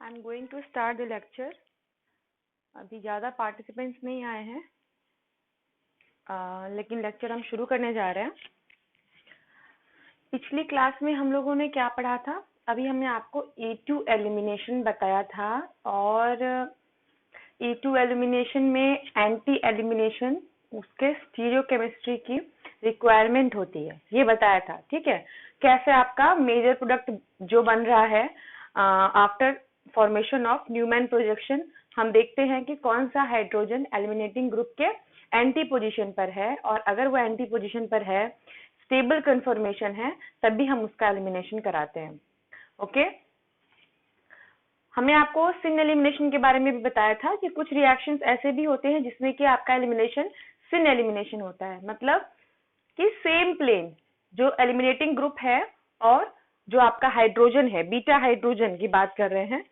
I am going to start the lecture. अभी ज़्यादा participants नहीं आए हैं, लेकिन लेक्चर हम शुरू करने जा रहे हैं। पिछली क्लास में हम लोगों ने क्या पढ़ा था? अभी हमने आपको A2 एलिमिनेशन बताया था, और A2 एलिमिनेशन में एंटी एलिमिनेशन उसके स्टीरियोकेमिस्ट्री की रिक्वायरमेंट होती है, ये बताया था। ठीक है, कैसे आपका मेजर प्रोडक्ट जो बन रहा है after formation of Newman projection, हम देखते हैं कि कौन सा हाइड्रोजन एलिमिनेटिंग ग्रुप के एंटी पोजीशन पर है, और अगर वो एंटी पोजीशन पर है, स्टेबल कन्फर्मेशन है, तब भी हम उसका एलिमिनेशन कराते हैं। ओके, हमने आपको सिन एलिमिनेशन के बारे में भी बताया था कि कुछ रिएक्शंस ऐसे भी होते हैं जिसमें कि आपका एलिमिनेशन सिन एलिमिनेशन होता है, मतलब कि सेम प्लेन जो एलिमिनेटिंग ग्रुप है और जो आपका हाइड्रोजन है, बीटा हाइड्रोजन की बात कर रहे हैं,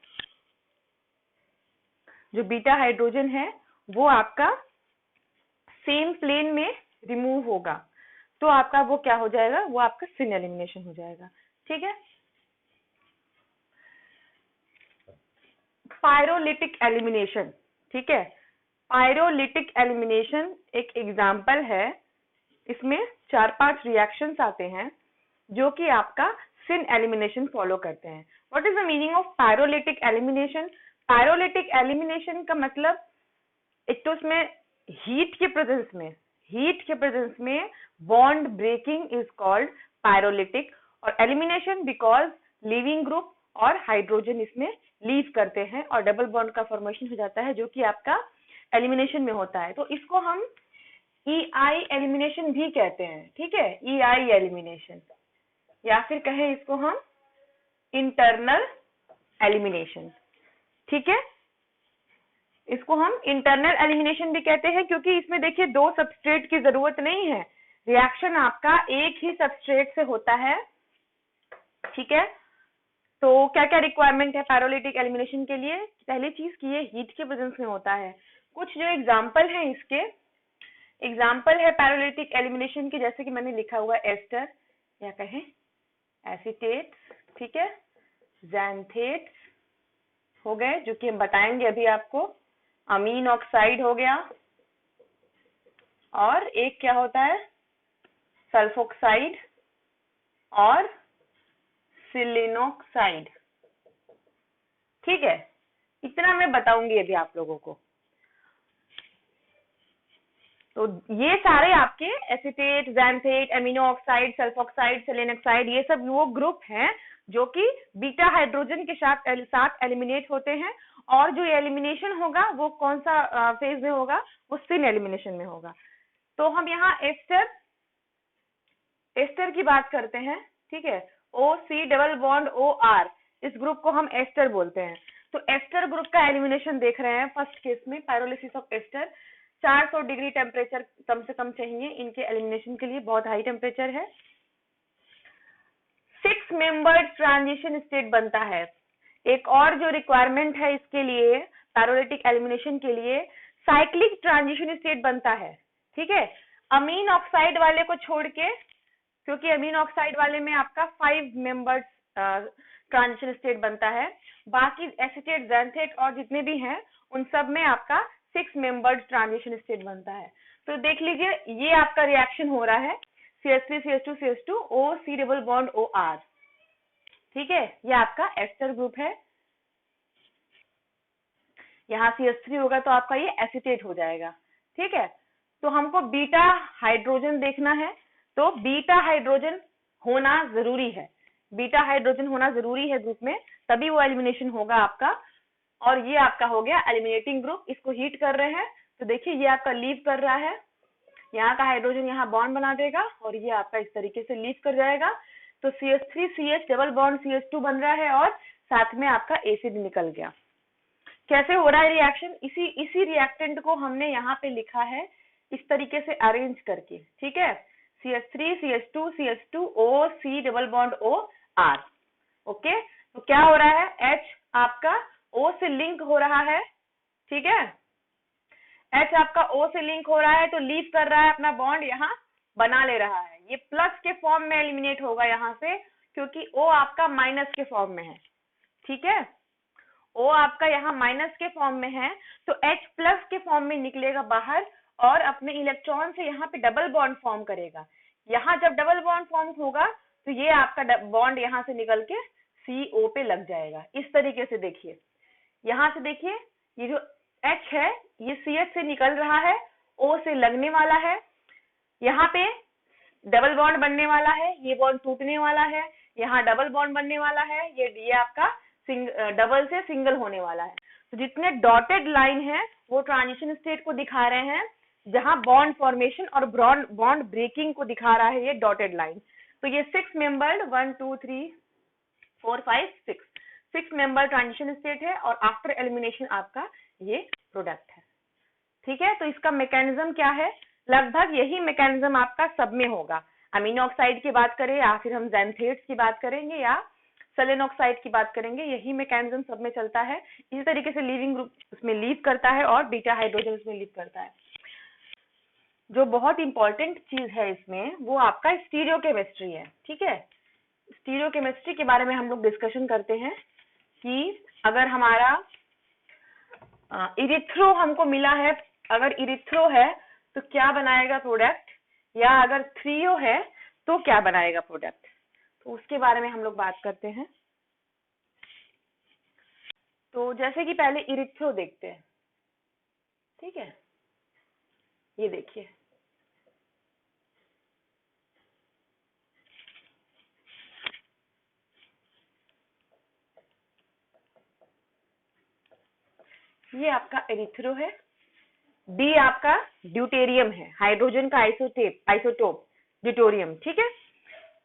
जो बीटा हाइड्रोजन है वो आपका सेम प्लेन में रिमूव होगा, तो आपका वो क्या हो जाएगा, वो आपका सिन एलिमिनेशन हो जाएगा। ठीक है, पायरोलिटिक एलिमिनेशन। ठीक है, पायरोलिटिक एलिमिनेशन एक एग्जाम्पल है। इसमें 4-5 रिएक्शंस आते हैं जो कि आपका सिन एलिमिनेशन फॉलो करते हैं। What is the meaning of pyrolytic elimination? Pyrolytic elimination का मतलब एक तो उसमें हीट के प्रेजेंस में bond breaking is called pyrolytic, और एलिमिनेशन बिकॉज लीविंग ग्रुप और हाइड्रोजन इसमें लीव करते हैं और डबल बॉन्ड का फॉर्मेशन हो जाता है, जो कि आपका एलिमिनेशन में होता है। तो इसको हम EI एलिमिनेशन भी कहते हैं। ठीक है, EI एलिमिनेशन, या फिर कहें इसको हम इंटरनल एलिमिनेशन। ठीक है, इसको हम इंटरनल एलिमिनेशन भी कहते हैं, क्योंकि इसमें देखिए 2 सबस्ट्रेट की जरूरत नहीं है, रिएक्शन आपका एक ही सबस्ट्रेट से होता है। ठीक है, तो क्या क्या रिक्वायरमेंट है पायरोलिटिक एलिमिनेशन के लिए? पहली चीज कि ये हीट के प्रेजेंस में होता है। कुछ जो एग्जाम्पल है इसके, एग्जाम्पल है पायरोलिटिक एलिमिनेशन की, जैसे कि मैंने लिखा हुआ एस्टर या कहें एसीटेट, ठीक है, ज़ैंथेट हो गए, जो कि हम बताएंगे अभी आपको। अमीन ऑक्साइड हो गया, और एक क्या होता है, सल्फोक्साइड और सिलिनोक्साइड। ठीक है, इतना मैं बताऊंगी अभी आप लोगों को। तो ये सारे आपके एसीटेट, ज़ैंथेट, अमीनो ऑक्साइड, सल्फोक्साइड, सेलेनोक्साइड, ये सब वो ग्रुप हैं जो कि बीटा हाइड्रोजन के साथ एलिमिनेट होते हैं, और जो एलिमिनेशन होगा वो कौन सा फेज में होगा, वो सिन एलिमिनेशन में होगा। तो हम यहाँ एस्टर की बात करते हैं। ठीक है, OC डबल बॉन्ड OR, इस ग्रुप को हम एस्टर बोलते हैं। तो एस्टर ग्रुप का एलिमिनेशन देख रहे हैं फर्स्ट केस में, pyrolysis of ester. 400 degree temperature कम से कम चाहिए इनके एलिमिनेशन के लिए, बहुत हाई टेम्परेचर है। 6 मेंबर्ड ट्रांजिशन स्टेट बनता है। एक और जो रिक्वायरमेंट है इसके लिए, पैरोलिटिक एलिमिनेशन के लिए, साइक्लिक ट्रांजिशन स्टेट बनता है। ठीक है, अमीन ऑक्साइड वाले को छोड़ के, क्योंकि अमीन ऑक्साइड वाले में आपका 5 मेंबर्ड ट्रांजिशन स्टेट बनता है, बाकी एसीटेट, ज़ैंथेट और जितने भी हैं उन सब में आपका 6 मेंबर्ड ट्रांजिशन स्टेट बनता है। तो देख लीजिए, ये आपका रिएक्शन हो रहा है CH3 CH2 CH2 OC double bond OR। ठीक है, ये आपका एस्टर ग्रुप है। यहाँ CH3 होगा तो आपका ये एसीटेट हो जाएगा। ठीक है, तो हमको बीटा हाइड्रोजन देखना है, तो बीटा हाइड्रोजन होना जरूरी है, बीटा हाइड्रोजन होना जरूरी है ग्रुप में, तभी वो एलिमिनेशन होगा आपका। और ये आपका हो गया एलिमिनेटिंग ग्रुप, इसको हीट कर रहे हैं, तो देखिए ये आपका लीव कर रहा है, यहाँ का हाइड्रोजन यहाँ बॉन्ड बना देगा और ये आपका इस तरीके से लीव कर जाएगा। तो CH3 CH double bond CH2 बन रहा है, और साथ में आपका एसिड निकल गया। कैसे हो रहा है रिएक्शन? इसी रिएक्टेंट को हमने यहाँ पे लिखा है इस तरीके से अरेंज करके। ठीक है, CH3 CH2 CH2 OC double bond OR। Okay, तो क्या हो रहा है, H आपका O से लिंक हो रहा है। ठीक है, H आपका O से लिंक हो रहा है, तो लीव कर रहा है, अपना बॉन्ड यहाँ बना ले रहा है। ये प्लस के फॉर्म में एलिमिनेट होगा यहाँ से, क्योंकि O आपका माइनस के फॉर्म में है। ठीक है, O आपका यहाँ माइनस के फॉर्म में है तो H प्लस के फॉर्म में निकलेगा बाहर और अपने इलेक्ट्रॉन से यहाँ पे डबल बॉन्ड फॉर्म करेगा। यहाँ जब डबल बॉन्ड फॉर्म होगा तो ये आपका बॉन्ड यहाँ से निकल के CO पे लग जाएगा। इस तरीके से देखिए, यहाँ से देखिए ये जो H है ये CH से निकल रहा है, O से लगने वाला है, यहाँ पे डबल बॉन्ड बनने वाला है, ये बॉन्ड टूटने वाला है, यहाँ डबल बॉन्ड बनने वाला है, ये आपका डबल से सिंगल होने वाला है। तो जितने डॉटेड लाइन है वो ट्रांजिशन स्टेट को दिखा रहे हैं, जहां बॉन्ड फॉर्मेशन और बॉन्ड ब्रेकिंग को दिखा रहा है ये डॉटेड लाइन। तो ये 6 मेंबर्ड 1 2 3 4 5 6 मेंबर ट्रांजिशन स्टेट है और आफ्टर एलिमिनेशन आपका ये प्रोडक्ट है। ठीक है, तो इसका मैकेनिज्म क्या है? लगभग यही मैकेनिज्म आपका सब में होगा। अमीनो ऑक्साइड की बात करें या फिर हम ज़ैंथेट्स की बात करेंगे या सेलेन ऑक्साइड की बात करेंगे, यही मैकेनिज्म सब में चलता है। इसी तरीके से लीविंग ग्रुप उसमें लीव करता है और बीटा हाइड्रोजन उसमें लीव करता है। जो बहुत इंपॉर्टेंट चीज है इसमें वो आपका स्टीरियोकेमिस्ट्री है। ठीक है, स्टीरियोकेमिस्ट्री के बारे में हम लोग डिस्कशन करते हैं कि अगर हमारा इरिथ्रो हमको मिला है, अगर इरिथ्रो है तो क्या बनाएगा प्रोडक्ट, या अगर थ्रियो है तो क्या बनाएगा प्रोडक्ट, तो उसके बारे में हम लोग बात करते हैं। तो जैसे कि पहले इरिथ्रो देखते हैं। ठीक है, ये देखिए ये आपका एरिथ्रो है, डी आपका ड्यूटेरियम है, हाइड्रोजन का आइसोटोप ड्यूटेरियम। ठीक है,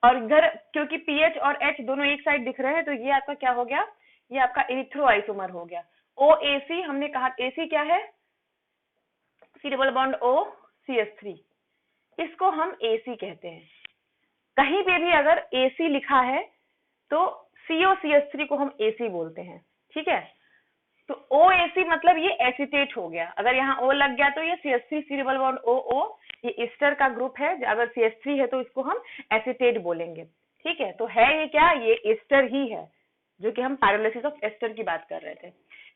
और इधर क्योंकि पीएच और एच दोनों एक साइड दिख रहे हैं तो ये आपका क्या हो गया, ये आपका एरिथ्रो आइसोमर हो गया। OAC हमने कहा, AC क्या है, C double bond O CH3, इसको हम AC कहते हैं। कहीं पे भी अगर AC लिखा है तो COCH3 को हम AC बोलते हैं। ठीक है, तो OAC मतलब ये एसिटेट हो गया, अगर यहाँ O लग गया तो ये CH3 C double bond OO, ये एस्टर का ग्रुप है, अगर CH3 है तो इसको हम एसिटेट बोलेंगे। ठीक है, तो है ये क्या, ये एस्टर ही है, जो कि हम पायरोलिसिस ऑफ एस्टर की बात कर रहे थे।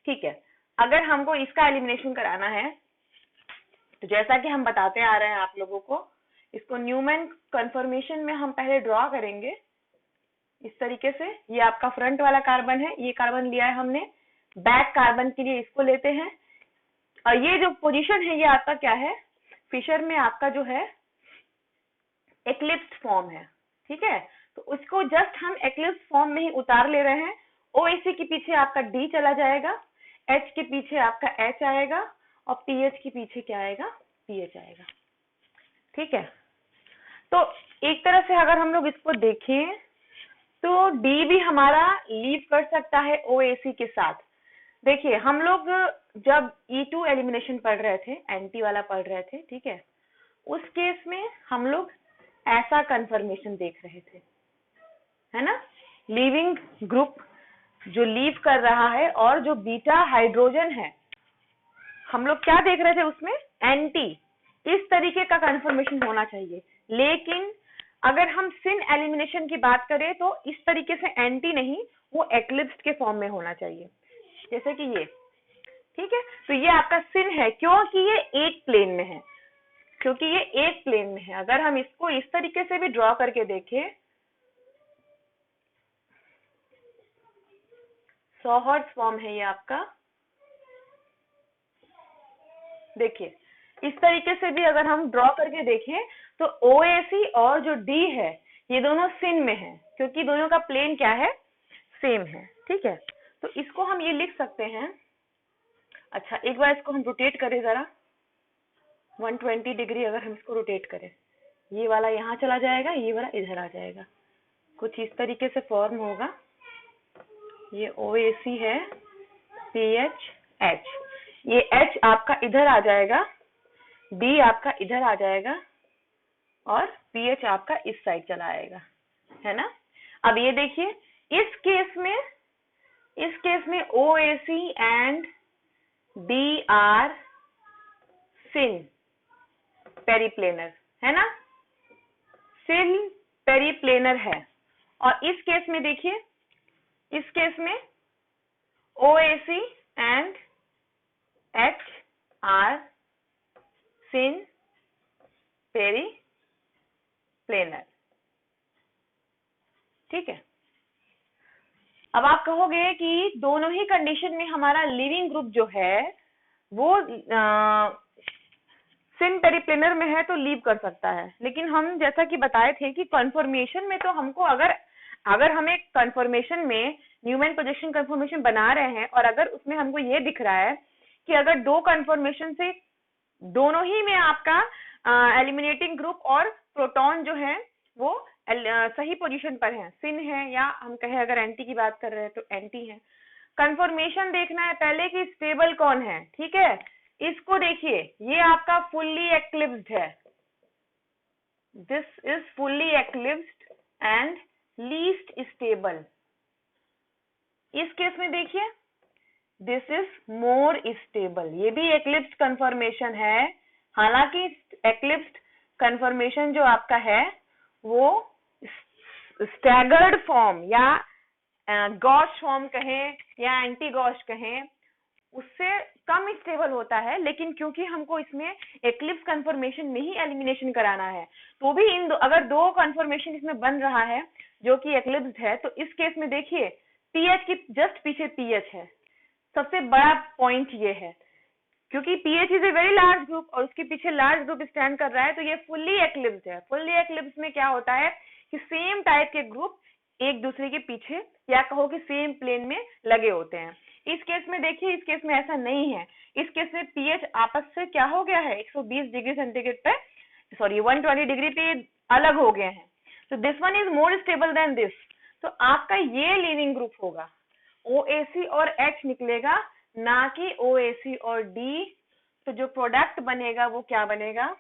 ठीक है, अगर हमको इसका एलिमिनेशन कराना है तो जैसा कि हम बताते आ रहे हैं आप लोगों को, इसको न्यूमैन कन्फर्मेशन में हम पहले ड्रॉ करेंगे इस तरीके से। ये आपका फ्रंट वाला कार्बन है, ये कार्बन लिया है हमने, बैक कार्बन के लिए इसको लेते हैं, और ये जो पोजीशन है ये आपका क्या है, फिशर में आपका जो है एक्लिप्स्ड फॉर्म है। ठीक है, तो उसको जस्ट हम एक्लिप्स्ड फॉर्म में ही उतार ले रहे हैं। OAC के पीछे आपका D चला जाएगा, H के पीछे आपका H आएगा और PH के पीछे क्या आएगा, PH आएगा। ठीक है, तो एक तरह से अगर हम लोग इसको देखें तो D भी हमारा लीव कर सकता है OAC के साथ। देखिए हम लोग जब E2 एलिमिनेशन पढ़ रहे थे, एंटी वाला पढ़ रहे थे, ठीक है, उस केस में हम लोग ऐसा कन्फर्मेशन देख रहे थे, है ना, लीविंग ग्रुप जो लीव कर रहा है और जो बीटा हाइड्रोजन है, हम लोग क्या देख रहे थे उसमें, एंटी, इस तरीके का कन्फर्मेशन होना चाहिए। लेकिन अगर हम सिन एलिमिनेशन की बात करें तो इस तरीके से एंटी नहीं, वो एक्लिप्स्ड के फॉर्म में होना चाहिए, जैसे कि ये। ठीक है, तो ये आपका सिन है क्योंकि ये एक प्लेन में है, क्योंकि ये एक प्लेन में है। अगर हम इसको इस तरीके से भी ड्रॉ करके देखें, सॉहर्ट्ज फॉर्म है ये आपका, देखिए इस तरीके से भी अगर हम ड्रॉ करके देखें तो OAC और जो D है ये दोनों सिन में है, क्योंकि दोनों का प्लेन क्या है, सेम है। ठीक है, तो इसको हम ये लिख सकते हैं। अच्छा, एक बार इसको हम रोटेट करें जरा, 120 डिग्री अगर हम इसको रोटेट करें, ये वाला यहाँ चला जाएगा, ये वाला इधर आ जाएगा, कुछ इस तरीके से फॉर्म होगा। ये OAC है, PH H, ये H आपका इधर आ जाएगा, D आपका इधर आ जाएगा और PH आपका इस साइड चला आएगा, है ना। अब ये देखिए इस केस में OAC and D are syn periplanar, है ना, सिन पेरीप्लेनर है। और इस केस में देखिए, इस केस में OAC and H are syn periplanar। ठीक है, अब आप कहोगे कि दोनों ही कंडीशन में हमारा लीविंग ग्रुप जो है वो सिन पेरिप्लेनर में है तो लीव कर सकता है, लेकिन हम जैसा कि बताए थे कि कन्फर्मेशन में तो हमको अगर हमें कन्फर्मेशन में न्यूमैन प्रोजेक्शन कन्फर्मेशन बना रहे हैं और अगर उसमें हमको ये दिख रहा है कि अगर दो कन्फर्मेशन से दोनों ही में आपका एलिमिनेटिंग ग्रुप और प्रोटॉन जो है वो सही पोजीशन पर है, सिन है या हम कहें अगर एंटी की बात कर रहे हैं तो एंटी है। कन्फर्मेशन देखना है पहले कि स्टेबल कौन है। ठीक है, इसको देखिए, ये आपका फुल्ली एक्लिप्स्ड है, this is fully eclipsed and least stable. इस केस में देखिए दिस इज मोर स्टेबल, ये भी एक्लिप्स्ड कन्फर्मेशन है। हालांकि एक्लिप्स्ड कन्फर्मेशन जो आपका है वो स्टैगर्ड फॉर्म या गॉश फॉर्म कहें या एंटी गॉश कहें उससे कम स्टेबल होता है, लेकिन क्योंकि हमको इसमें एक्लिप्स कन्फर्मेशन में ही एलिमिनेशन कराना है तो भी अगर दो कन्फर्मेशन इसमें बन रहा है जो कि एक्लिप्स है तो इस केस में देखिए पीएच की जस्ट पीछे पीएच है। सबसे बड़ा पॉइंट ये है क्योंकि pH is a very large group और उसके पीछे लार्ज ग्रुप स्टैंड कर रहा है तो ये फुल्ली एक्लिप्स है। फुल्ली एक्लिप्स में क्या होता है कि सेम टाइप के ग्रुप एक दूसरे के पीछे या कहो कि सेम प्लेन में लगे होते हैं। इस केस में देखिए, इस केस में ऐसा नहीं है। इस केस में पीएच आपस से क्या हो गया है 120 डिग्री सेंटीग्रेड पे, सॉरी 120 डिग्री पे अलग हो गए हैं। तो this one is more stable then this. तो आपका ये लीविंग ग्रुप होगा, OAC और H निकलेगा, ना कि OAC और D। तो जो प्रोडक्ट बनेगा वो क्या बनेगा,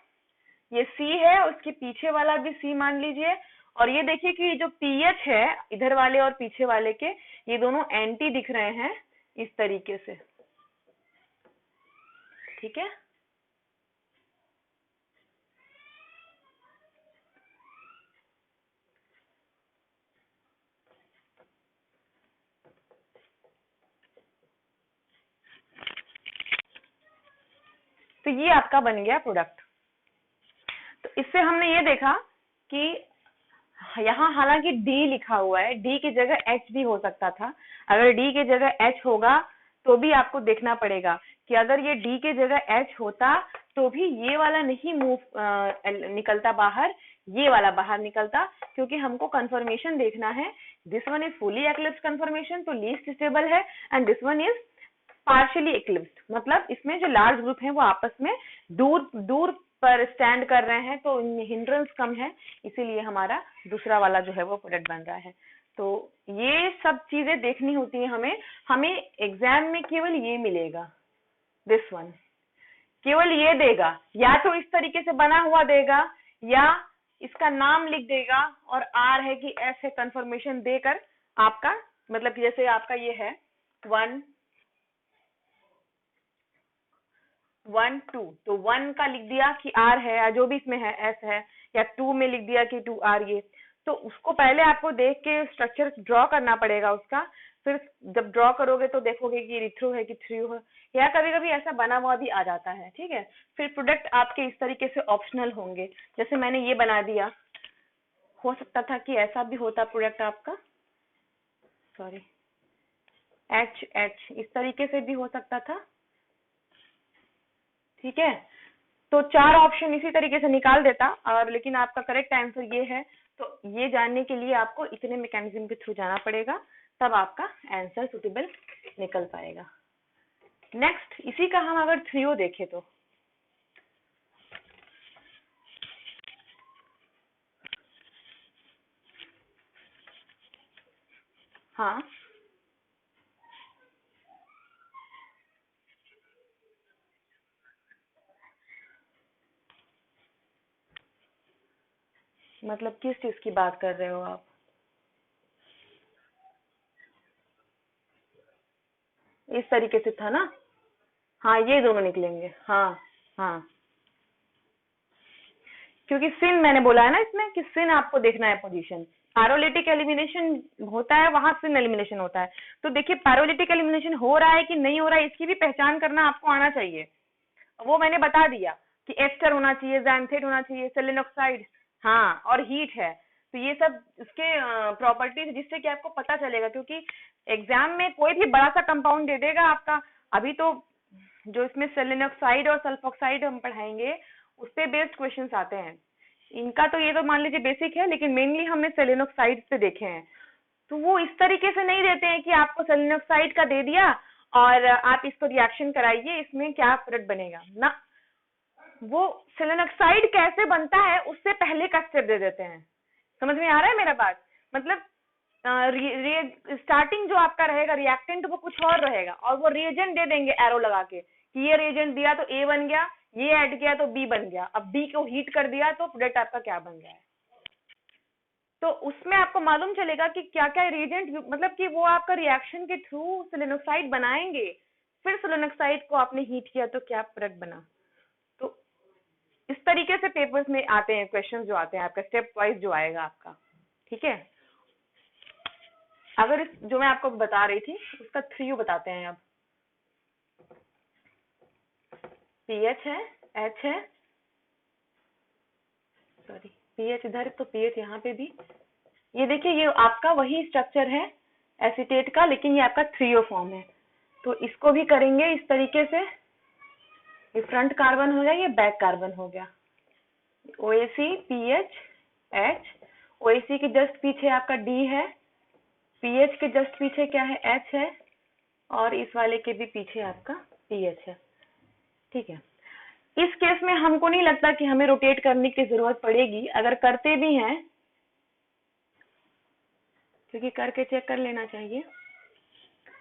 ये C है, उसके पीछे वाला भी C मान लीजिए। और ये देखिए कि जो पीएच है इधर वाले और पीछे वाले के, ये दोनों एंटी दिख रहे हैं इस तरीके से। ठीक है, तो ये आपका बन गया प्रोडक्ट। तो इससे हमने ये देखा कि यहाँ हालांकि D लिखा हुआ है, D की जगह H भी हो सकता था। अगर D की जगह H होगा तो भी आपको देखना पड़ेगा कि अगर ये D की जगह H होता तो भी ये वाला नहीं निकलता बाहर, ये वाला बाहर निकलता, क्योंकि हमको कंफर्मेशन देखना है। This one is fully eclipse conformation तो लीस्ट स्टेबल है and this one is partially eclipsed, मतलब इसमें जो लार्ज ग्रुप है वो आपस में दूर दूर पर स्टैंड कर रहे हैं तो हिंड्रेंस कम है, इसीलिए हमारा दूसरा वाला जो है वो प्रोडक्ट बन रहा है। तो ये सब चीजें देखनी होती है हमें एग्जाम में केवल ये मिलेगा, दिस वन केवल ये देगा, या तो इस तरीके से बना हुआ देगा या इसका नाम लिख देगा और R है कि S है कंफर्मेशन देकर आपका, मतलब जैसे आपका ये है 1 1 2 तो 1 का लिख दिया कि R है या जो भी इसमें है S है, या 2 में लिख दिया कि 2R ये। तो उसको पहले आपको देख के स्ट्रक्चर ड्रॉ करना पड़ेगा उसका, फिर जब ड्रॉ करोगे तो देखोगे कि रिथ्रू है कि थ्रू है, या कभी कभी ऐसा बना हुआ भी आ जाता है। ठीक है, फिर प्रोडक्ट आपके इस तरीके से ऑप्शनल होंगे, जैसे मैंने ये बना दिया, हो सकता था कि ऐसा भी होता प्रोडक्ट आपका, सॉरी H इस तरीके से भी हो सकता था। ठीक है, तो 4 ऑप्शन इसी तरीके से निकाल देता, और लेकिन आपका करेक्ट आंसर ये है। तो ये जानने के लिए आपको इतने मैकेनिज्म के थ्रू जाना पड़ेगा, तब आपका आंसर सुटेबल निकल पाएगा। नेक्स्ट, इसी का हम अगर थ्रियो देखें तो हाँ, मतलब किस चीज की बात कर रहे हो आप? इस तरीके से था ना, हाँ ये दोनों निकलेंगे, हाँ हाँ। क्योंकि सिन मैंने बोला है ना इसमें कि सिन आपको देखना है पोजीशन। पैरोलिटिक एलिमिनेशन होता है, वहां सिन एलिमिनेशन होता है। तो देखिए पैरोलिटिक एलिमिनेशन हो रहा है कि नहीं हो रहा है, इसकी भी पहचान करना आपको आना चाहिए। वो मैंने बता दिया कि एस्टर होना चाहिए, ज़ैंथेट होना चाहिए, सेलेन ऑक्साइड, हाँ, और हीट है। तो ये सब इसके प्रॉपर्टीज जिससे कि आपको पता चलेगा, क्योंकि एग्जाम में कोई भी बड़ा सा कंपाउंड दे देगा आपका। अभी तो जो इसमें सेलेन ऑक्साइड और सल्फोक्साइड हम पढ़ाएंगे उस पे बेस्ड क्वेश्चंस आते हैं। इनका तो ये तो मान लीजिए बेसिक है, लेकिन मेनली हमने सेलेन ऑक्साइड पे देखे हैं। तो वो इस तरीके से नहीं देते हैं कि आपको सेलेन ऑक्साइड का दे दिया और आप इसको रिएक्शन कराइए, इसमें क्या प्रोडक्ट बनेगा ना। वो सेलेन ऑक्साइड कैसे बनता है उससे पहले का स्टेप दे देते हैं। समझ में आ रहा है मेरा बात? मतलब स्टार्टिंग जो आपका रहेगा रिएक्टेंट वो कुछ और रहेगा, और वो रिएजेंट दे देंगे एरो लगा के कि ये रिएजेंट दिया तो ए बन गया, ये ऐड किया तो बी बन गया। अब बी को हीट कर दिया तो प्रोडक्ट आपका क्या बन गया है। तो उसमें आपको मालूम चलेगा कि क्या क्या रिएजेंट, मतलब कि वो आपका रिएक्शन के थ्रू सेलेनोक्साइड बनाएंगे, फिर सेलेनोक्साइड को आपने हीट किया तो क्या प्रोडक्ट बना। तो इस तरीके से पेपर्स में आते हैं क्वेश्चन जो आते हैं आपका स्टेप वाइज जो आएगा आपका। ठीक है, अगर इस जो मैं आपको बता रही थी उसका 3U बताते हैं। अब पीएच है, एच है, सॉरी पीएच इधर तो पीएच यहाँ पे भी। ये देखिए ये आपका वही स्ट्रक्चर है एसीटेट का, लेकिन ये आपका 3O फॉर्म है। तो इसको भी करेंगे इस तरीके से, ये फ्रंट कार्बन हो गया, ये बैक कार्बन हो गया। OAC पीएच एच, OAC के जस्ट पीछे आपका D है, पीएच के जस्ट पीछे क्या है, H है, और इस वाले के भी पीछे आपका पीएच है। ठीक है, इस केस में हमको नहीं लगता कि हमें रोटेट करने की जरूरत पड़ेगी, अगर करते भी हैं क्योंकि करके चेक कर लेना चाहिए।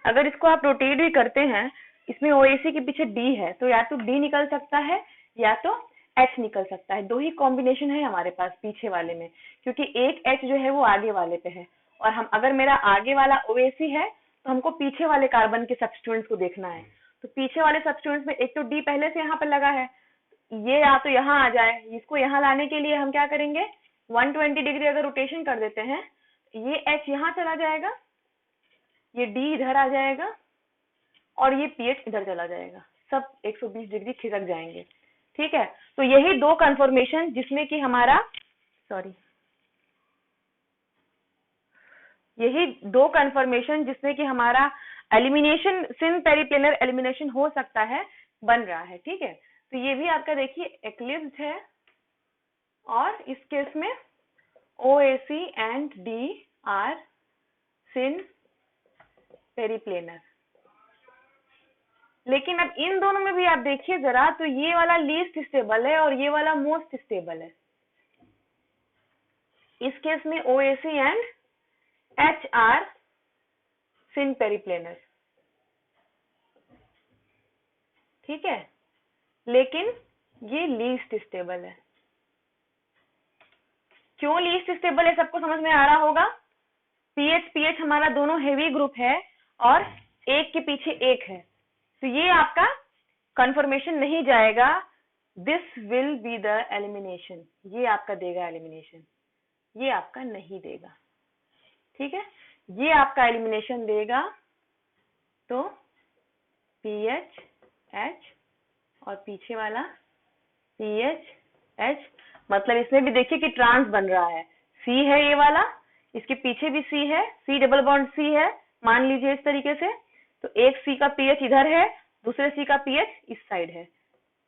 अगर इसको आप रोटेट भी करते हैं, इसमें OAC के पीछे D है, तो या तो D निकल सकता है या तो H निकल सकता है। दो ही कॉम्बिनेशन है हमारे पास पीछे वाले में, क्योंकि एक H जो है वो आगे वाले पे है, और हम अगर मेरा आगे वाला OAC है तो हमको पीछे वाले कार्बन के सब्स्टिट्यूएंट्स को देखना है। तो पीछे वाले सब्स्टिट्यूएंट्स में एक तो D पहले से यहाँ पर लगा है, ये या तो यहाँ आ जाए, इसको यहाँ लाने के लिए हम क्या करेंगे, 120 डिग्री अगर रोटेशन कर देते हैं, ये H यहाँ चला जाएगा, ये D इधर आ जाएगा, और ये pH इधर चला जाएगा, सब 120 डिग्री खिसक जाएंगे। ठीक है, तो यही दो कन्फर्मेशन जिसमें कि हमारा जिसमें कि हमारा एलिमिनेशन, सिन पेरिप्लेनर एलिमिनेशन हो सकता है, बन रहा है। ठीक है, तो ये भी आपका देखिए एक्लिप्स्ड है, और इस केस में OAC एंड D आर सिन पेरिप्लेनर। लेकिन अब इन दोनों में भी आप देखिए जरा, तो ये वाला लीस्ट स्टेबल है और ये वाला मोस्ट स्टेबल है। इस केस में OAC एंड H आर सिन पेरिप्लेनर। ठीक है, लेकिन ये लीस्ट स्टेबल है। क्यों लीस्ट स्टेबल है, सबको समझ में आ रहा होगा। पीएच हमारा दोनों हेवी ग्रुप है और एक के पीछे एक है, तो ये आपका कंफर्मेशन नहीं जाएगा, this will be the elimination, ये आपका देगा एलिमिनेशन, ये आपका नहीं देगा। ठीक है, ये आपका एलिमिनेशन देगा, तो पीएच एच और पीछे वाला पीएच एच, मतलब इसमें भी देखिए कि ट्रांस बन रहा है, सी है ये वाला, इसके पीछे भी सी है, सी डबल बॉन्ड सी है, मान लीजिए इस तरीके से। तो एक सी का पीएच इधर है, दूसरे सी का पीएच इस साइड है।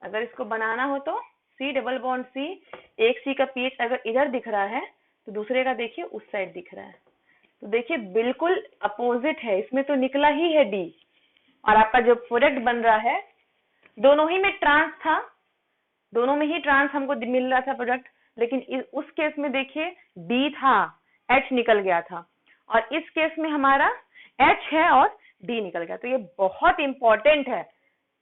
अगर इसको बनाना हो तो सी डबल बॉन्ड सी, एक सी का पीएच अगर इधर दिख रहा है तो दूसरे का देखिए उस साइड दिख रहा है, तो देखिए बिल्कुल अपोजिट है, इसमें तो निकला ही है डी, और आपका जो प्रोडक्ट बन रहा है दोनों ही में ट्रांस था, दोनों में ही ट्रांस हमको मिल रहा था प्रोडक्ट, लेकिन उस केस में देखिए डी था, एच निकल गया था, और इस केस में हमारा एच है और डी निकल गया। तो ये बहुत इंपॉर्टेंट है,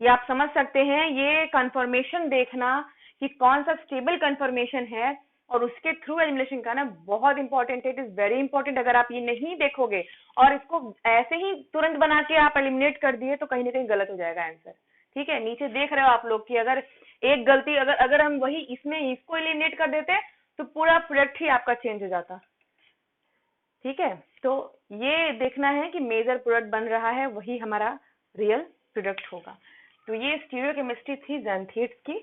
ये आप समझ सकते हैं, ये कंफर्मेशन देखना कि कौन सा स्टेबल कंफर्मेशन है और उसके थ्रू एलिमिनेशन करना बहुत इंपॉर्टेंट है। It is very important. अगर आप ये नहीं देखोगे और इसको ऐसे ही तुरंत बना के आप एलिमिनेट कर दिए तो कहीं ना कहीं गलत हो जाएगा आंसर। ठीक है, नीचे देख रहे हो आप लोग कि अगर एक गलती अगर अगर हम वही इसमें इसको एलिमिनेट कर देते तो पूरा प्रोडक्ट ही आपका चेंज हो जाता। ठीक है, तो ये देखना है कि मेजर प्रोडक्ट बन रहा है वही हमारा रियल प्रोडक्ट होगा। तो ये स्टीरियोकेमिस्ट्री थी ज़ैंथेट्स की।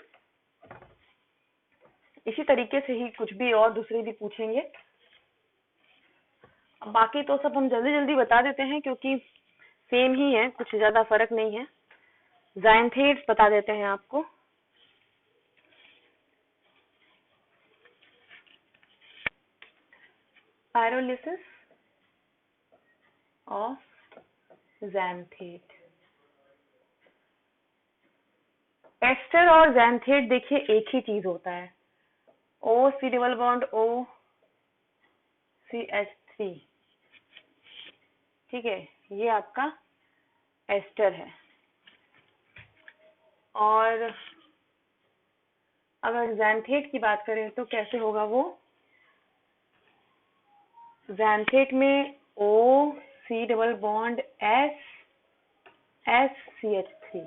इसी तरीके से ही कुछ भी और दूसरे भी पूछेंगे। बाकी तो सब हम जल्दी जल्दी बता देते हैं क्योंकि सेम ही है, कुछ ज्यादा फर्क नहीं है। ज़ैंथेट्स बता देते हैं आपको। Pyrolysis of ज़ैंथेट। एस्टर और ज़ैंथेट देखिए एक ही चीज होता है, ओ C double bond O CH3। ठीक है, ये आपका एस्टर है। और अगर ज़ैंथेट की बात करें तो कैसे होगा वो, ज़ैंथेट में O C double bond S CH3।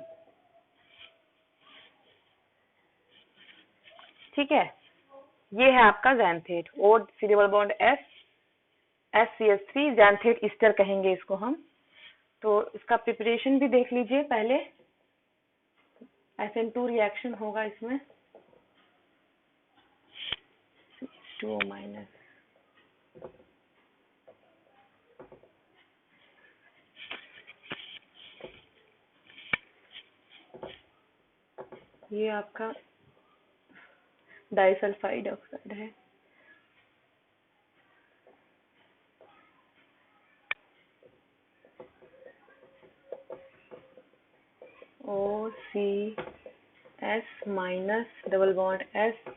ठीक है, ये है आपका xanthate, O C double bond S CH3, xanthate ester कहेंगे इसको हम। तो इसका प्रिपरेशन भी देख लीजिए पहले। SN2 रिएक्शन होगा इसमें, CH2O-। ये आपका डाइसल्फाइड ऑक्साइड है। OCS minus double bond S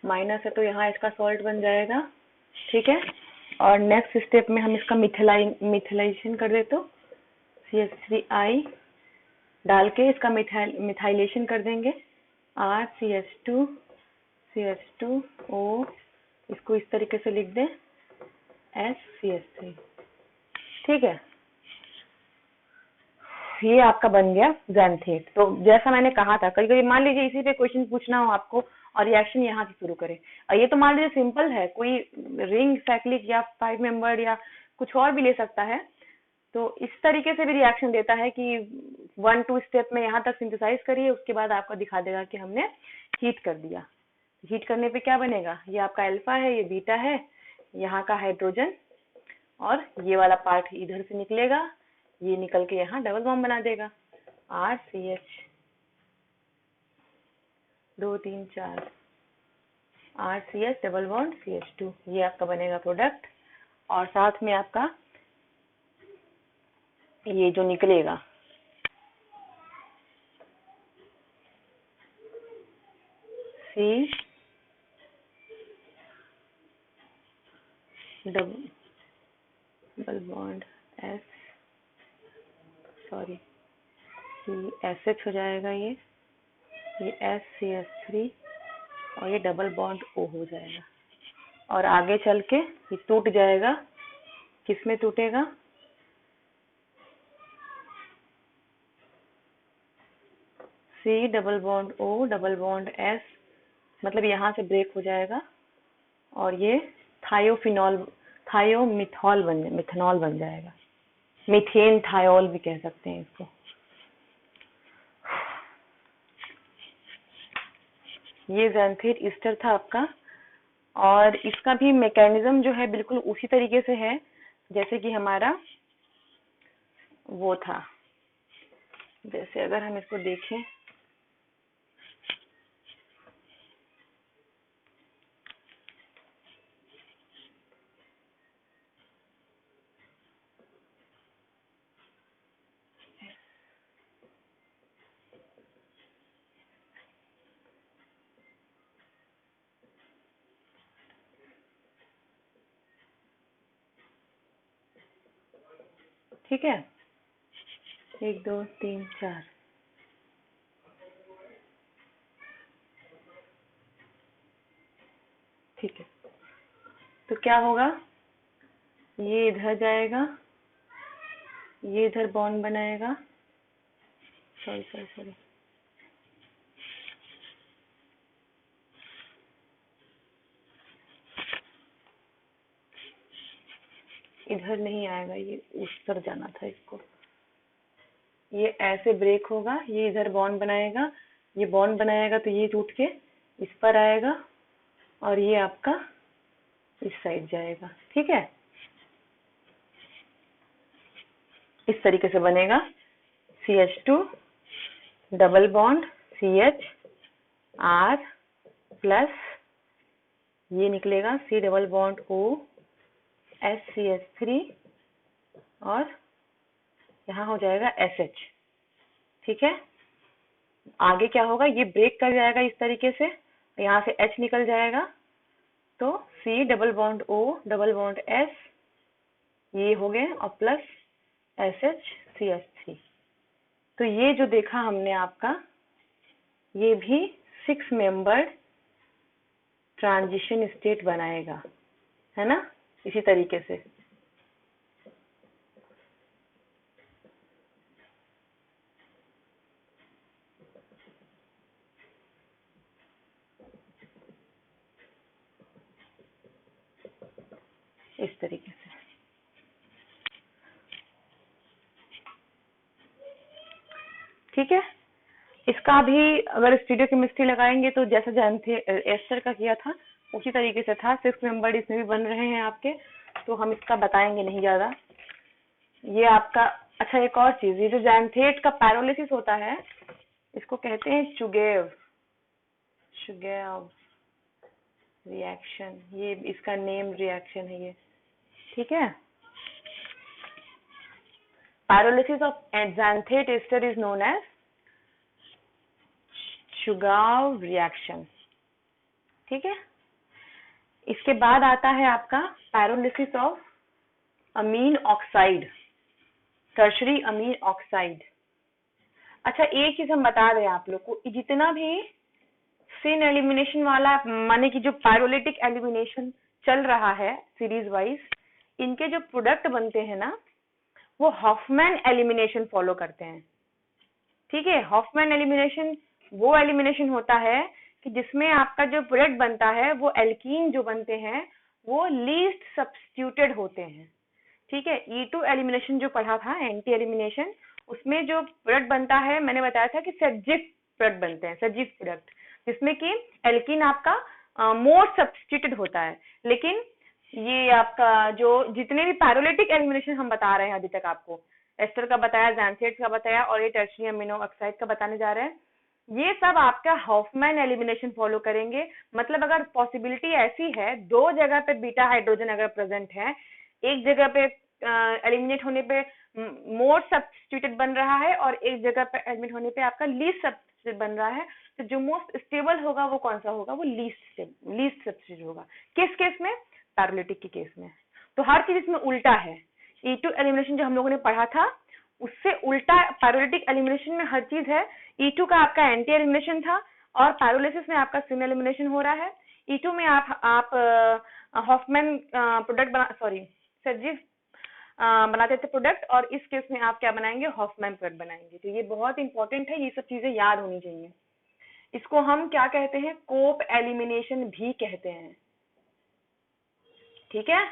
minus है तो यहाँ इसका सॉल्ट बन जाएगा। ठीक है, और नेक्स्ट स्टेप में हम इसका मिथाइलेशन कर दे तो CH3I डाल के इसका मिथाइलेशन कर देंगे, RCH2 CH2O, इसको इस तरीके से लिख दें SCH3। ठीक है, ये आपका बन गया ज़ैंथेट। तो जैसा मैंने कहा था, कभी कभी मान लीजिए इसी पे क्वेश्चन पूछना हो आपको और रिएक्शन यहाँ से शुरू करें, और ये तो मान लीजिए सिंपल है, कोई रिंग साइक्लिक या 5 मेंबर या कुछ और भी ले सकता है। तो इस तरीके से भी रिएक्शन देता है कि 1-2 स्टेप में यहाँ तक सिंथेसाइज करिए, उसके बाद आपको दिखा देगा कि हमने हीट कर दिया। हीट करने पे क्या बनेगा, ये आपका अल्फा है, ये बीटा है, यहाँ का हाइड्रोजन, और ये वाला पार्ट इधर से निकलेगा, ये निकल के यहाँ डबल बॉन्ड बना देगा, RCH 2 3 4, RCH double bond CH2, ये आपका बनेगा प्रोडक्ट। और साथ में आपका ये जो निकलेगा C double bond S, sorry CSH हो जाएगा, ये SCH3, और ये डबल बॉन्ड O हो जाएगा। और आगे चल के ये टूट जाएगा, किसमें टूटेगा, C double bond O double bond S, मतलब यहाँ से ब्रेक हो जाएगा, और ये मिथेनॉल बन जाएगा, मीथेन थायोल भी कह सकते हैं इसको। ये ज़ैंथेट ईस्टर था आपका, और इसका भी मैकेनिज्म जो है बिल्कुल उसी तरीके से है जैसे कि हमारा वो था। जैसे अगर हम इसको देखें, ठीक है, 1 2 3 4, ठीक है। तो क्या होगा, ये इधर जाएगा, ये इधर बॉन्ड बनाएगा, सॉरी, इधर नहीं आएगा, ये उस तरफ जाना था इसको। ये ऐसे ब्रेक होगा, ये इधर बॉन्ड बनाएगा, ये बॉन्ड बनाएगा तो ये टूट के इस पर आएगा और ये आपका इस साइड जाएगा। ठीक है, इस तरीके से बनेगा CH2 double bond CH R plus ये निकलेगा C double bond O SCH3 और यहाँ हो जाएगा SH। ठीक है, आगे क्या होगा, ये ब्रेक कर जाएगा इस तरीके से, यहाँ से H निकल जाएगा तो C double bond O double bond S ये हो गए और प्लस SH CH3। तो ये जो देखा हमने आपका, ये भी 6 मेंबर्ड ट्रांजिशन स्टेट बनाएगा, है ना, इसी तरीके से। इस तरीके से। ठीक है, इसका भी अगर स्टीरियो केमिस्ट्री लगाएंगे तो जैसा जानते एस्टर का किया था उसी तरीके से था, 6 मेंबर्ड इसमें भी बन रहे हैं आपके, तो हम इसका बताएंगे नहीं ज्यादा। ये आपका, अच्छा एक और चीज, ये जो जैंथेट का पैरोलिसिस होता है इसको कहते हैं चुगेव रिएक्शन, ये इसका नेम रिएक्शन है ये। ठीक है, pyrolysis of xanthate ester is known as Chugaev reaction. ठीक है, इसके बाद आता है आपका pyrolysis of amine oxide, tertiary amine oxide. अच्छा एक चीज हम बता दें आप लोग को, जितना भी सिन एलिमिनेशन वाला माने कि जो पायरोलिटिक एलिमिनेशन चल रहा है सीरीज वाइज, इनके जो प्रोडक्ट बनते हैं ना वो हॉफमैन एलिमिनेशन फॉलो करते हैं। ठीक है, हॉफमैन एलिमिनेशन वो एलिमिनेशन होता है कि जिसमें आपका जो प्रोडक्ट बनता है वो एल्कीन जो बनते हैं वो लीस्ट सब्स्टिट्यूटेड होते हैं। ठीक है, E2 एलिमिनेशन जो पढ़ा था एंटी एलिमिनेशन, उसमें जो प्रोडक्ट बनता है मैंने बताया था कि सब्जेक्ट प्रोडक्ट बनते हैं, सजीव प्रोडक्ट, जिसमें कि एल्कीन आपका मोर सब्स्टिट्यूटेड होता है। लेकिन ये आपका जो जितने भी पैरोलिटिक एलिमिनेशन हम बता रहे हैं अभी तक, आपको एस्टर का बताया, जैंथेट का बताया और ये टर्शियरी अमीनो ऑक्साइड का बताने जा रहे हैं, ये सब आपका हॉफमैन एलिमिनेशन फॉलो करेंगे। मतलब अगर पॉसिबिलिटी ऐसी है, दो जगह पे बीटा हाइड्रोजन अगर प्रेजेंट है, एक जगह पे एलिमिनेट होने पे मोर सब्स्टिट्यूटेड बन रहा है और एक जगह पे एलिमिनेट होने पे आपका लीस्ट सब्स्टिट्यूटेड बन रहा है, तो जो मोस्ट स्टेबल होगा वो कौन सा होगा, वो लीस्ट सब्स्टिट्यूटेड होगा। किस केस में, पैरोलिटिक के केस में। तो हर चीज इसमें उल्टा है। E2 एलिमिनेशन जो हम लोगों ने पढ़ा था उससे उल्टा पैरोलिटिक एलिमिनेशन में हर चीज है। E2 का आपका एंटी एलिमिनेशन था और पैरोलिसिस में आपका सिन एलिमिनेशन हो रहा है। E2 में आप हॉफमैन प्रोडक्ट सजीव बनाते थे प्रोडक्ट, और इस केस में आप क्या बनाएंगे, हॉफमैन प्रोडक्ट बनाएंगे। तो ये बहुत इंपॉर्टेंट है, ये सब चीजें याद होनी चाहिए। इसको हम क्या कहते हैं, कोप एलिमिनेशन भी कहते हैं। ठीक है,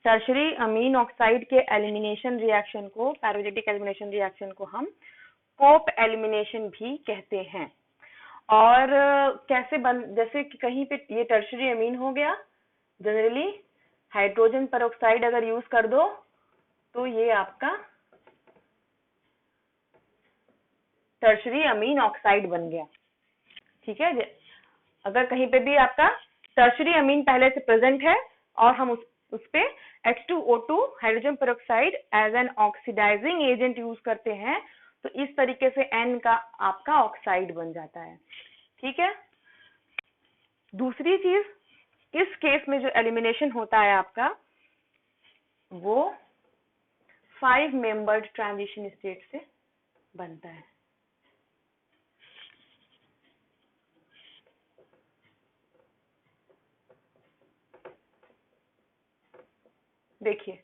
टर्शरी अमीन ऑक्साइड के एलिमिनेशन रिएक्शन को, पैरोलिटिक एलिमिनेशन रिएक्शन को हम कोप एलिमिनेशन भी कहते हैं। और कैसे जैसे कि कहीं पे ये टर्शरी अमीन हो गया, जनरली हाइड्रोजन पेरोक्साइड अगर यूज कर दो तो ये आपका टर्शरी अमीन ऑक्साइड बन गया। ठीक है, अगर कहीं पे भी आपका टर्शरी अमीन पहले से प्रेजेंट है और हम उस पे H2O2 hydrogen peroxide as an oxidizing agent use करते हैं, तो इस तरीके से N का आपका ऑक्साइड बन जाता है। ठीक है, दूसरी चीज, इस केस में जो एलिमिनेशन होता है आपका वो 5 मेंबर्ड ट्रांजिशन स्टेट से बनता है। देखिए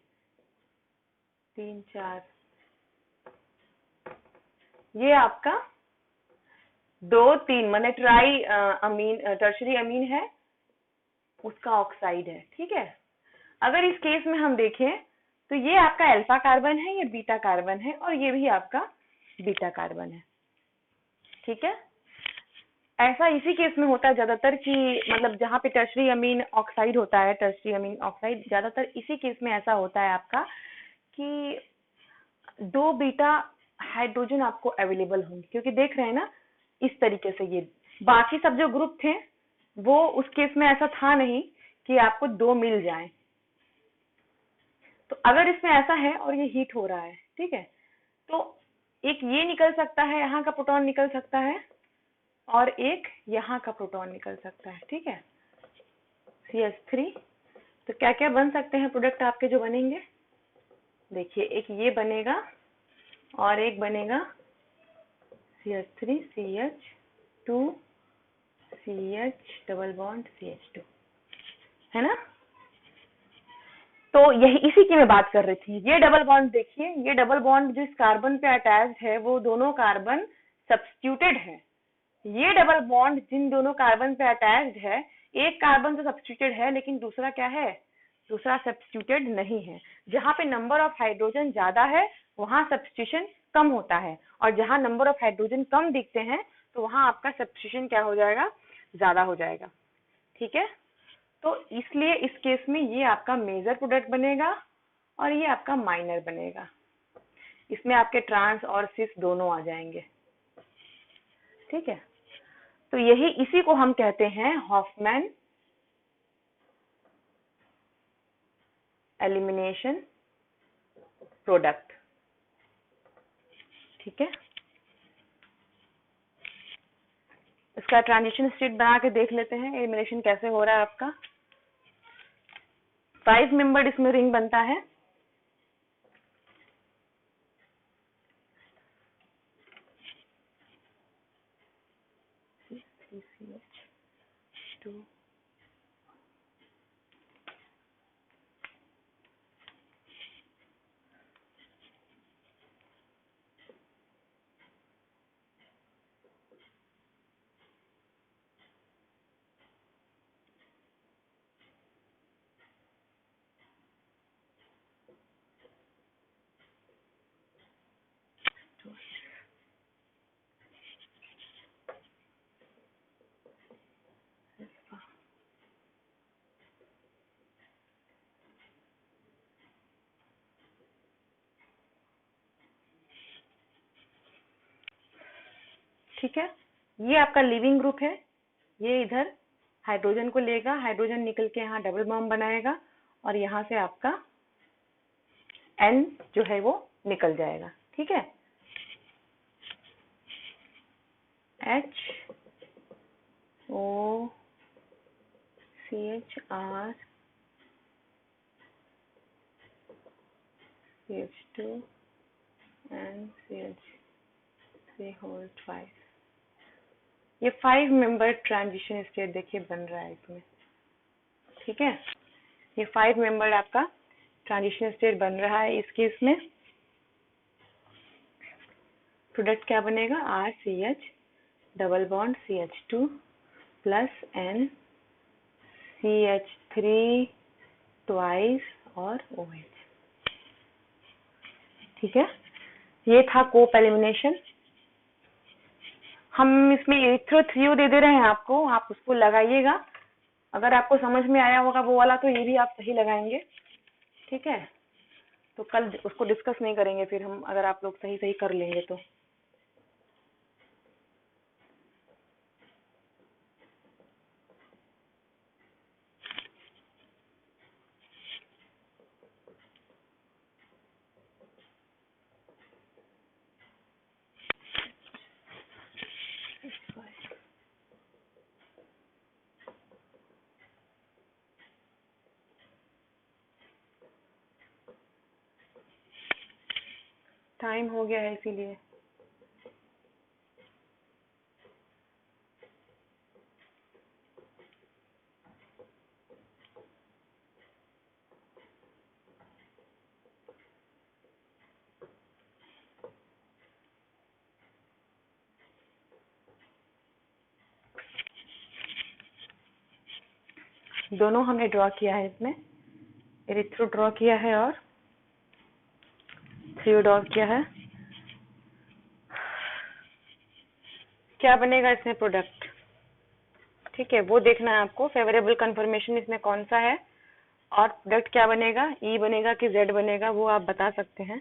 3 4, ये आपका 2 3 माने अमीन टर्शरी अमीन है, उसका ऑक्साइड है। ठीक है, अगर इस केस में हम देखें तो ये आपका अल्फा कार्बन है, ये बीटा कार्बन है और ये भी आपका बीटा कार्बन है। ठीक है, ऐसा इसी केस में होता है ज्यादातर कि मतलब जहाँ पे टर्शरी अमीन ऑक्साइड होता है, टर्शरी अमीन ऑक्साइड, ज्यादातर इसी केस में ऐसा होता है आपका कि 2 बीटा हाइड्रोजन आपको अवेलेबल होंगे, क्योंकि देख रहे हैं ना इस तरीके से। ये बाकी सब जो ग्रुप थे वो उस केस में ऐसा था नहीं कि आपको 2 मिल जाए। तो अगर इसमें ऐसा है और ये हीट हो रहा है, ठीक है, तो एक ये निकल सकता है, यहाँ का प्रोटॉन निकल सकता है और एक यहाँ का प्रोटॉन निकल सकता है। ठीक है, CH3। तो क्या क्या बन सकते हैं प्रोडक्ट आपके जो बनेंगे, देखिए एक ये बनेगा और एक बनेगा CH3 CH2 CH double bond CH2, है ना। तो यही इसी की मैं बात कर रही थी। ये डबल बॉन्ड देखिए, ये डबल बॉन्ड जो इस कार्बन पे अटैच्ड है वो दोनों कार्बन सब्स्टिट्यूटेड है। ये डबल बॉन्ड जिन दोनों कार्बन पे अटैच्ड है, एक कार्बन तो सब्स्टिट्यूटेड है लेकिन दूसरा क्या है, दूसरा सब्स्टिट्यूटेड नहीं है। जहाँ पे नंबर ऑफ हाइड्रोजन ज्यादा है वहां सब्स्टिट्यूशन कम होता है, और जहाँ नंबर ऑफ हाइड्रोजन कम दिखते हैं तो वहां आपका सब्स्टिट्यूशन क्या हो जाएगा, ज्यादा हो जाएगा। ठीक है, तो इसलिए इस केस में ये आपका मेजर प्रोडक्ट बनेगा और ये आपका माइनर बनेगा। इसमें आपके ट्रांस और सिस दोनों आ जाएंगे। ठीक है, तो यही इसी को हम कहते हैं हॉफमैन एलिमिनेशन प्रोडक्ट। ठीक है, इसका ट्रांजिशन स्टेट बना के देख लेते हैं एलिमिनेशन कैसे हो रहा है आपका। 5 मेंबर्ड इसमें रिंग बनता है। CH2 ठीक है, ये आपका लिविंग ग्रुप है। ये इधर हाइड्रोजन को लेगा, हाइड्रोजन निकल के यहाँ डबल बॉन्ड बनाएगा और यहाँ से आपका N जो है वो निकल जाएगा। ठीक है, H O CH R CH2 and CH3 whole 5। ये 5 मेंबर ट्रांजिशन स्टेट देखिए बन रहा है इसमें। ठीक है, ये 5 मेंबर आपका ट्रांजिशन स्टेट बन रहा है इस केस में। प्रोडक्ट क्या बनेगा, RCH double bond CH2 plus N CH3 twice और OH। ठीक है, ये था कोप एलिमिनेशन। हम इसमें इथ्रोथ्रियो दे दे रहे हैं आपको, आप उसको लगाइएगा। अगर आपको समझ में आया होगा वो वाला तो ये भी आप सही लगाएंगे। ठीक है, तो कल उसको डिस्कस नहीं करेंगे फिर हम, अगर आप लोग सही सही कर लेंगे तो। टाइम हो गया है इसीलिए। दोनों हमने ड्रॉ किया है इसमें, इरिथ्रो ड्रॉ किया है और थ्रियो ड्रॉ किया है। क्या बनेगा इसमें प्रोडक्ट, ठीक है, वो देखना है आपको। फेवरेबल कंफर्मेशन इसमें कौन सा है और प्रोडक्ट क्या बनेगा, ई बनेगा कि जेड बनेगा, वो आप बता सकते हैं।